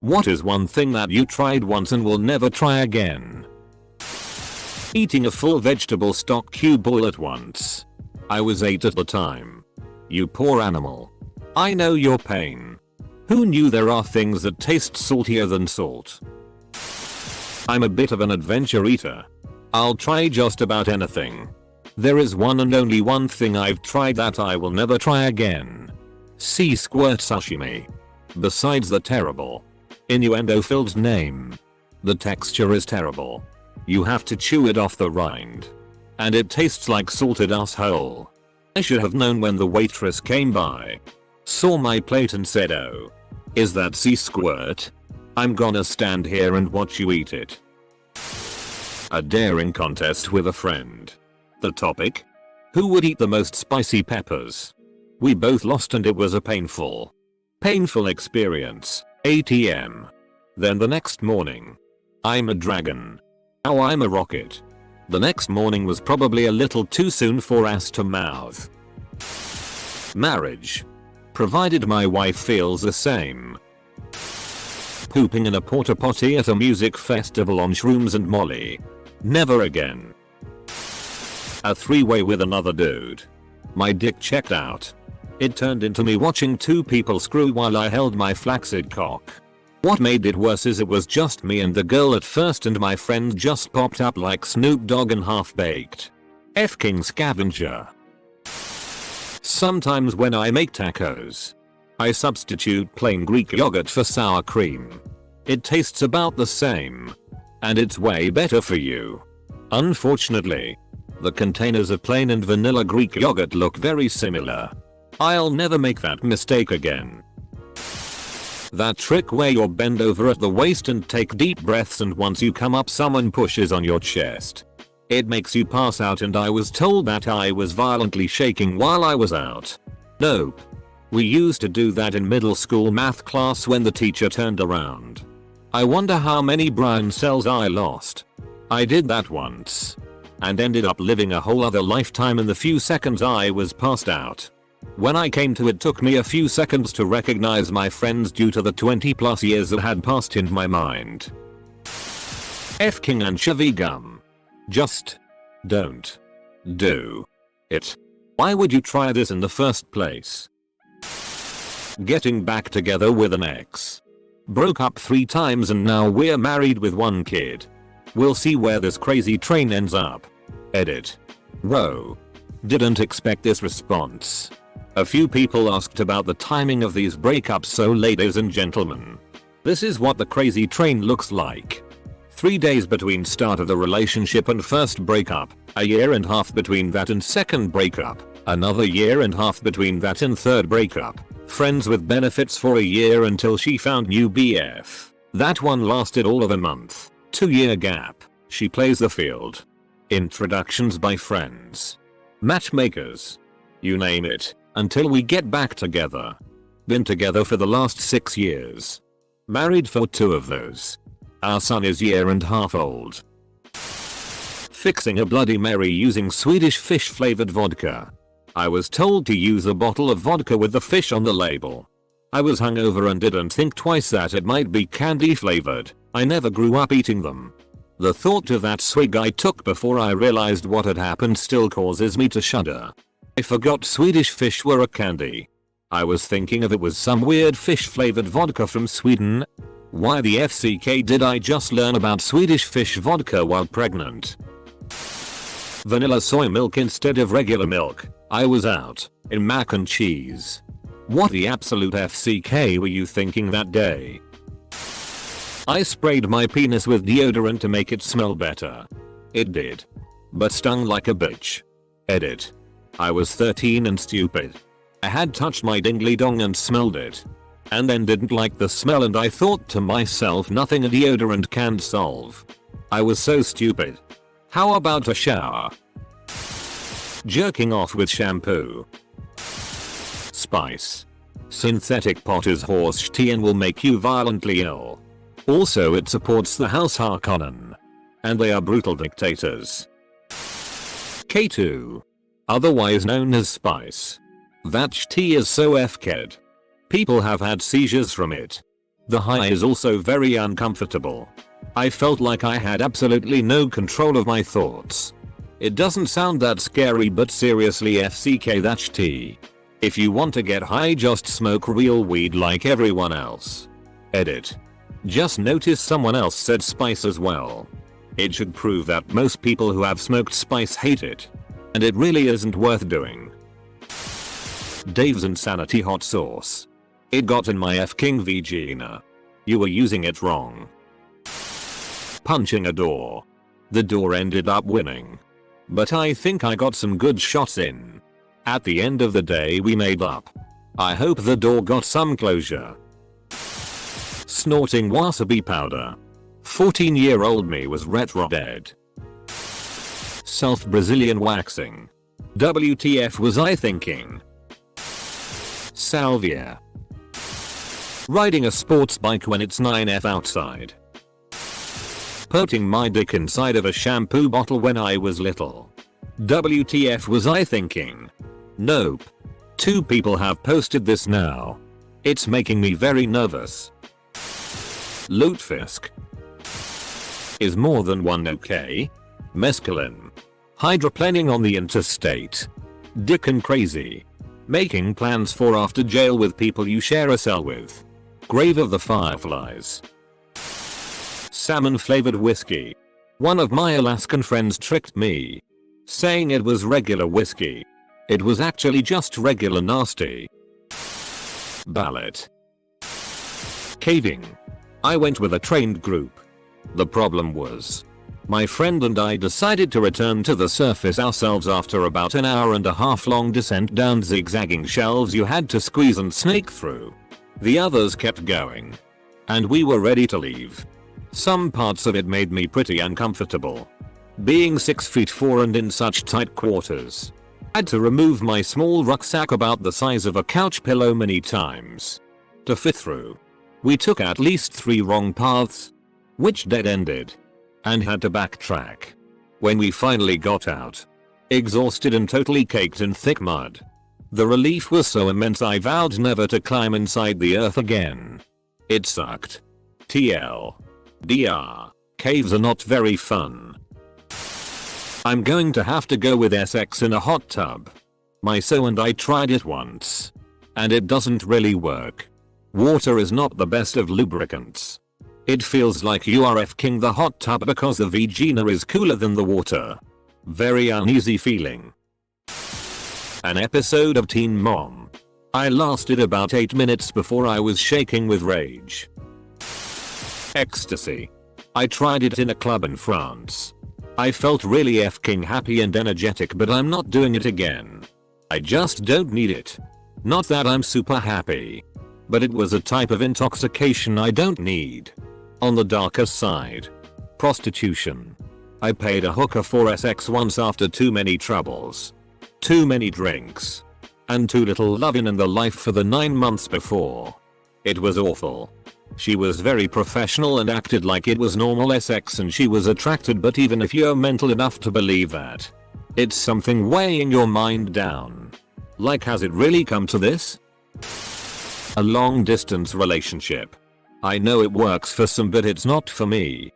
What is one thing that you tried once and will never try again? Eating a full vegetable stock cube all at once. I was 8 at the time. You poor animal. I know your pain. Who knew there are things that taste saltier than salt? I'm a bit of an adventure eater. I'll try just about anything. There is one and only one thing I've tried that I will never try again. Sea squirt sashimi. Besides the terrible, innuendo-filled name, the texture is terrible. You have to chew it off the rind. And it tastes like salted asshole. I should have known when the waitress came by. Saw my plate and said, "Oh, is that sea squirt? I'm gonna stand here and watch you eat it." A daring contest with a friend. The topic? Who would eat the most spicy peppers? We both lost and it was a painful experience. ATM. Then the next morning. I'm a dragon. Now I'm a rocket. The next morning was probably a little too soon for ass to mouth. Marriage. Provided my wife feels the same. Pooping in a porta potty at a music festival on shrooms and Molly. Never again. A three-way with another dude. My dick checked out. It turned into me watching two people screw while I held my flaccid cock. What made it worse is it was just me and the girl at first and my friend just popped up like Snoop Dogg and Half-Baked. F-King scavenger. Sometimes when I make tacos, I substitute plain Greek yogurt for sour cream. It tastes about the same. And it's way better for you. Unfortunately, the containers of plain and vanilla Greek yogurt look very similar. I'll never make that mistake again. That trick where you bend over at the waist and take deep breaths and once you come up someone pushes on your chest. It makes you pass out and I was told that I was violently shaking while I was out. Nope. We used to do that in middle school math class when the teacher turned around. I wonder how many brain cells I lost. I did that once. And ended up living a whole other lifetime in the few seconds I was passed out. When I came to it took me a few seconds to recognize my friends due to the 20+ years that had passed in my mind. F-King and Chevy gum. Just don't do it. Why would you try this in the first place? Getting back together with an ex. Broke up 3 times and now we're married with 1 kid. We'll see where this crazy train ends up. Edit. Row. Didn't expect this response. A few people asked about the timing of these breakups, so ladies and gentlemen, this is what the crazy train looks like. 3 days between start of the relationship and first breakup, a year and a half between that and second breakup, another year and a half between that and third breakup, friends with benefits for a year until she found new BF. That one lasted all of a month. 2-year gap. She plays the field. Introductions by friends. Matchmakers. You name it, until we get back together. Been together for the last 6 years. Married for 2 of those. Our son is 1.5 years old. Fixing a Bloody Mary using Swedish fish flavored vodka. I was told to use a bottle of vodka with the fish on the label. I was hungover and didn't think twice that it might be candy flavored. I never grew up eating them. The thought of that swig I took before I realized what had happened still causes me to shudder. I forgot Swedish fish were a candy. I was thinking of it was some weird fish flavored vodka from Sweden. Why the FCK did I just learn about Swedish fish vodka while pregnant? Vanilla soy milk instead of regular milk. I was out in mac and cheese. What the absolute FCK were you thinking that day? I sprayed my penis with deodorant to make it smell better. It did. But stung like a bitch. Edit. I was 13 and stupid. I had touched my dingly dong and smelled it. And then didn't like the smell and I thought to myself nothing a deodorant can solve. I was so stupid. How about a shower? Jerking off with shampoo. Spice. Synthetic pot is horse tea and will make you violently ill. Also it supports the House Harkonnen. And they are brutal dictators. K2. Otherwise known as spice. That tea is so f-ked. People have had seizures from it. The high is also very uncomfortable. I felt like I had absolutely no control of my thoughts. It doesn't sound that scary, but seriously FCK that's tea. If you want to get high, just smoke real weed like everyone else. Edit. Just noticed someone else said spice as well. It should prove that most people who have smoked spice hate it. And it really isn't worth doing. Dave's Insanity hot sauce. It got in my F-King Vegina. You were using it wrong. Punching a door. The door ended up winning. But I think I got some good shots in. At the end of the day we made up. I hope the door got some closure. Snorting wasabi powder. 14-year-old me was retro dead. Self-Brazilian waxing. WTF was I thinking? Salvia. Riding a sports bike when it's 9F outside. Putting my dick inside of a shampoo bottle when I was little. WTF was I thinking? Nope. 2 people have posted this now. It's making me very nervous. Lutefisk. Is more than one okay? Mescaline. Hydroplaning on the interstate. Dick and crazy. Making plans for after jail with people you share a cell with. Grave of the Fireflies. Salmon flavored whiskey. One of my Alaskan friends tricked me, saying it was regular whiskey. It was actually just regular nasty. Ballot. Caving. I went with a trained group. The problem was, my friend and I decided to return to the surface ourselves after about an hour and a half long descent down zigzagging shelves you had to squeeze and snake through. The others kept going. And we were ready to leave. Some parts of it made me pretty uncomfortable. Being 6'4" and in such tight quarters. I had to remove my small rucksack about the size of a couch pillow many times to fit through. We took at least 3 wrong paths, which dead-ended, and had to backtrack. When we finally got out, exhausted and totally caked in thick mud, the relief was so immense I vowed never to climb inside the earth again. It sucked. TLDR. Caves are not very fun. I'm going to have to go with SX in a hot tub. My so and I tried it once, and it doesn't really work. Water is not the best of lubricants. It feels like you are F-king the hot tub because the Vegina is cooler than the water. Very uneasy feeling. An episode of Teen Mom. I lasted about 8 minutes before I was shaking with rage. Ecstasy. I tried it in a club in France. I felt really F-king happy and energetic, but I'm not doing it again. I just don't need it. Not that I'm super happy, but it was a type of intoxication I don't need. On the darker side. Prostitution. I paid a hooker for SX once after too many troubles. Too many drinks. And too little loving in the life for the 9 months before. It was awful. She was very professional and acted like it was normal SX and she was attracted, but even if you're mental enough to believe that, it's something weighing your mind down. Like, has it really come to this? A long distance relationship. I know it works for some, but it's not for me.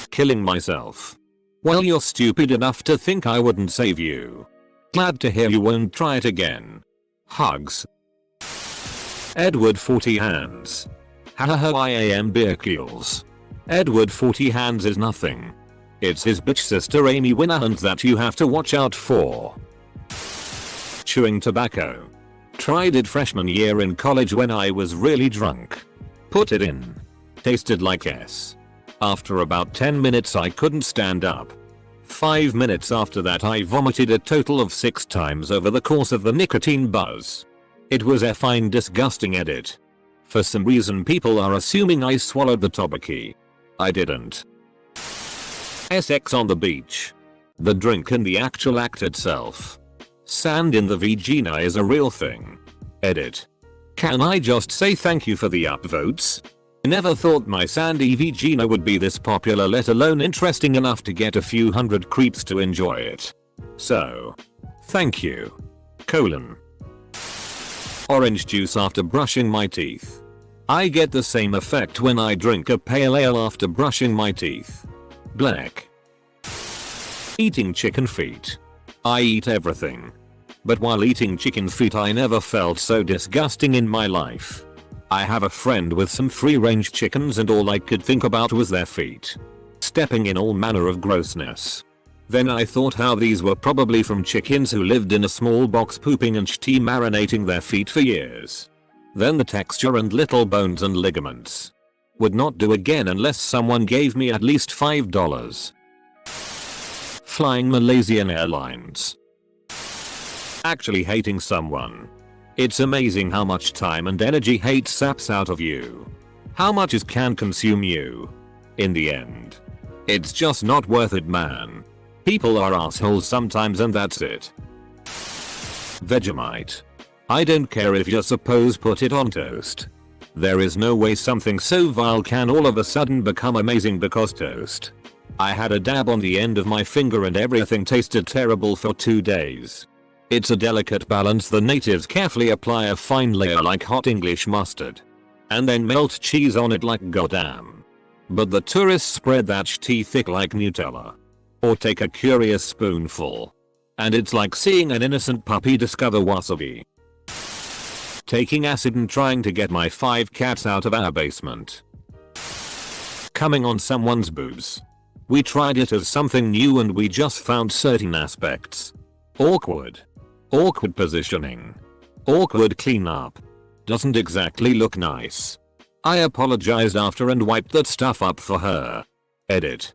Killing myself. Well, you're stupid enough to think I wouldn't save you. Glad to hear you won't try it again. Hugs. Edward 40 Hands. Haha, I am Beerkules. Edward 40 Hands is nothing. It's his bitch sister Amy Winahans that you have to watch out for. Chewing tobacco. Tried it freshman year in college when I was really drunk. Put it in. Tasted like S. After about 10 minutes I couldn't stand up. 5 minutes after that I vomited a total of 6 times over the course of the nicotine buzz. It was a fine disgusting edit. For some reason people are assuming I swallowed the tobacco. I didn't. SX on the beach. The drink and the actual act itself. Sand in the Vegina is a real thing. Edit. Can I just say thank you for the upvotes? I never thought my sandy Vegina would be this popular, let alone interesting enough to get a few hundred creeps to enjoy it. So, thank you. Orange juice after brushing my teeth. I get the same effect when I drink a pale ale after brushing my teeth. Black. Eating chicken feet. I eat everything. But while eating chicken feet I never felt so disgusting in my life. I have a friend with some free-range chickens and all I could think about was their feet. Stepping in all manner of grossness. Then I thought how these were probably from chickens who lived in a small box pooping and marinating their feet for years. Then the texture and little bones and ligaments. Would not do again unless someone gave me at least $5. Flying Malaysian Airlines. Actually hating someone. It's amazing how much time and energy hate saps out of you. How much it can consume you. In the end. It's just not worth it, man. People are assholes sometimes and that's it. Vegemite. I don't care if you're supposed put it on toast. There is no way something so vile can all of a sudden become amazing because toast. I had a dab on the end of my finger and everything tasted terrible for 2 days. It's a delicate balance. The natives carefully apply a fine layer like hot English mustard. And then melt cheese on it like goddamn. But the tourists spread that tea thick like Nutella. Or take a curious spoonful. And it's like seeing an innocent puppy discover wasabi. Taking acid and trying to get my 5 cats out of our basement. Coming on someone's boobs. We tried it as something new and we just found certain aspects. Awkward. Awkward positioning. Awkward cleanup. Doesn't exactly look nice. I apologized after and wiped that stuff up for her. Edit.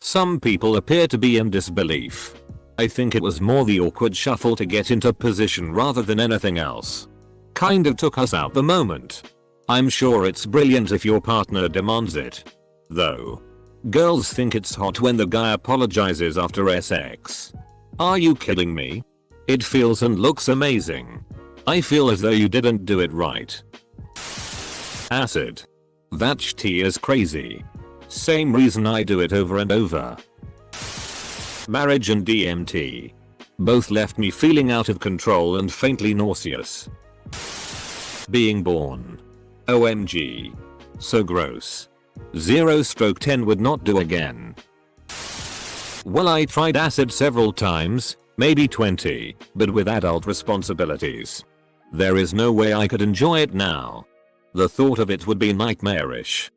Some people appear to be in disbelief. I think it was more the awkward shuffle to get into position rather than anything else. Kind of took us out the moment. I'm sure it's brilliant if your partner demands it. Though. Girls think it's hot when the guy apologizes after sex. Are you kidding me? It feels and looks amazing. I feel as though you didn't do it right. Acid. That tea is crazy. Same reason I do it over and over. Marriage and DMT. Both left me feeling out of control and faintly nauseous. Being born. OMG. So gross. 0/10 would not do again. Well, I tried acid several times, maybe 20, but with adult responsibilities. There is no way I could enjoy it now. The thought of it would be nightmarish.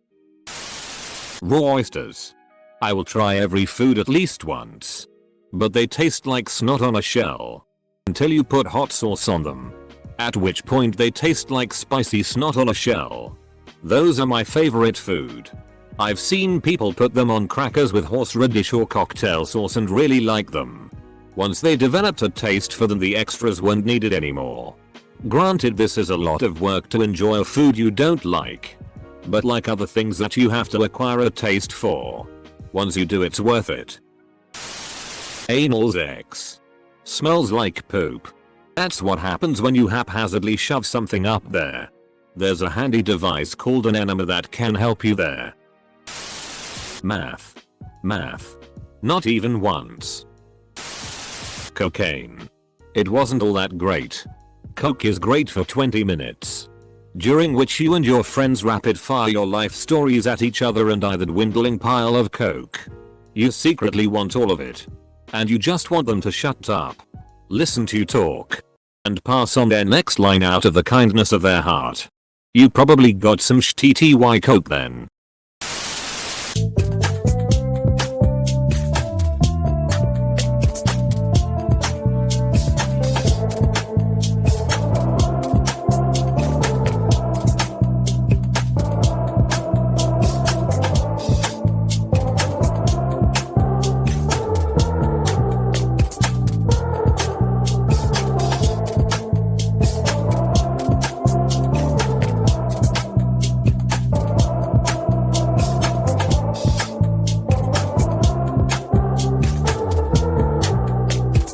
Raw oysters. I will try every food at least once. But they taste like snot on a shell. Until you put hot sauce on them. At which point they taste like spicy snot on a shell. Those are my favorite food. I've seen people put them on crackers with horseradish or cocktail sauce and really like them. Once they developed a taste for them, the extras weren't needed anymore. Granted, this is a lot of work to enjoy a food you don't like. But like other things that you have to acquire a taste for. Once you do, it's worth it. Anal sex. Smells like poop. That's what happens when you haphazardly shove something up there. There's a handy device called an enema that can help you there. Math. Not even once. Cocaine. It wasn't all that great. Coke is great for 20 minutes. During which you and your friends rapid fire your life stories at each other and either dwindling pile of coke. You secretly want all of it. And you just want them to shut up. Listen to you talk. And pass on their next line out of the kindness of their heart. You probably got some shitty coke then.